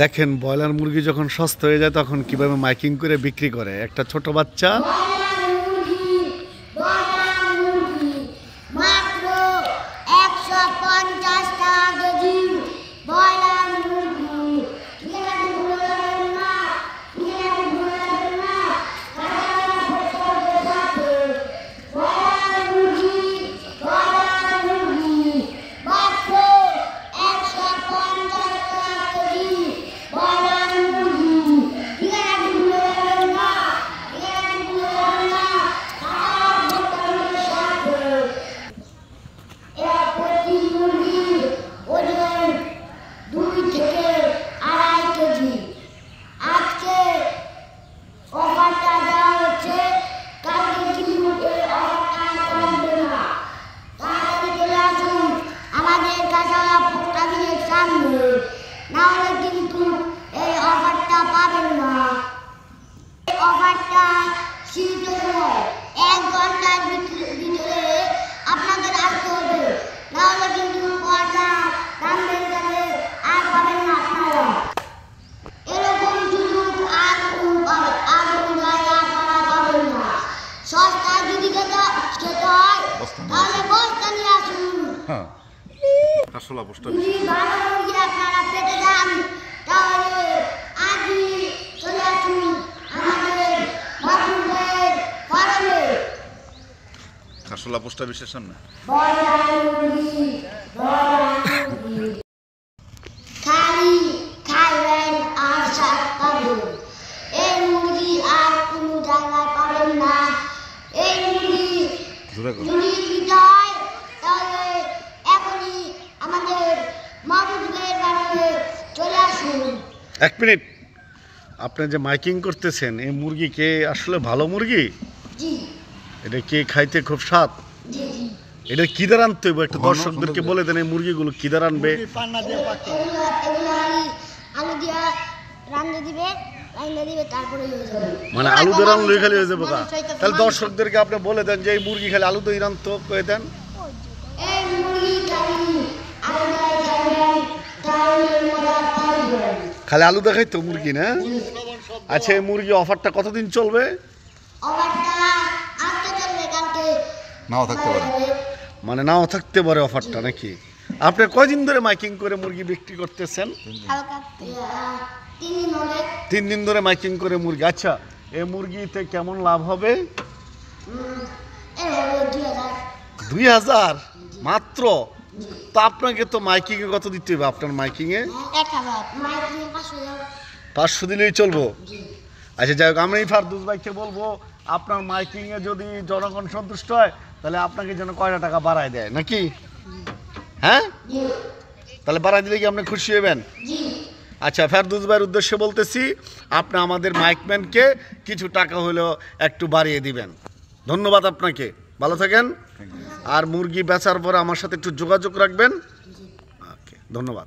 দেখেন ব্রয়লার মুরগি যখন সস্তা হয়ে যায় তখন কিভাবে মাইকিং করে বিক্রি করে একটা ছোট বাচ্চা। খারশোলা পোস্ট অফিসের সামনে এক মিনিট, আপনি যে মাইকিং করতেছেন এই মুরগি কে আসলে ভালো মুরগি? এটা কে খাইতে খুব স্বাদ? এটা কি দ্বারা আনতে হবে একটু দর্শকদেরকে বলে দেন, এই মুরগিগুলো কি দ্বারা আনবে? মানে আলু দিয়ে রান্না খালি হয়ে যাবে? তাহলে দর্শকদেরকে আপনি বলে দেন যে এই মুরগি খালি আলু দিয়ে রান্না তো কয়ে দেন। খালি আলু দেখাই তো মুরগি না? আচ্ছা, এই মুরগি অফারটা কতদিন চলবে? নাও থাকতে পারে, মানে নাও থাকতে পারে অফারটা নাকি? আপনি কয়দিন ধরে মাইকিং করে মুরগি বিক্রি করতেছেন? 3 দিন ধরে মাইকিং করে মুরগি। আচ্ছা, এই মুরগিতে কেমন লাভ হবে? 2000 মাত্র? তো আপনাকে তো মাইকিং এ কত দিতে হবে? আপনার মাইকিং এ 500 দিলেই চলবো? আচ্ছা, যাই হোক, আমি ফারদৌস ভাইকে বলবো আপনার মাইকিং এ যদি জনগণ সন্তুষ্ট হয় তাহলে আপনাকে যেন কয়টা টাকা বাড়ায় দেয় নাকি? হ্যাঁ, তাহলে বাড়ায় দিলে কি আপনি খুশি হবেন? আচ্ছা, ফারদৌস ভাইয়ের উদ্দেশ্যে বলতেছি, আপনি আমাদের মাইকম্যানকে কিছু টাকা হলেও একটু বাড়িয়ে দিবেন। ধন্যবাদ আপনাকে, ভালো থাকেন। আর মুরগি বেচার পরে আমার সাথে একটু যোগাযোগ রাখবেন। ওকে, ধন্যবাদ।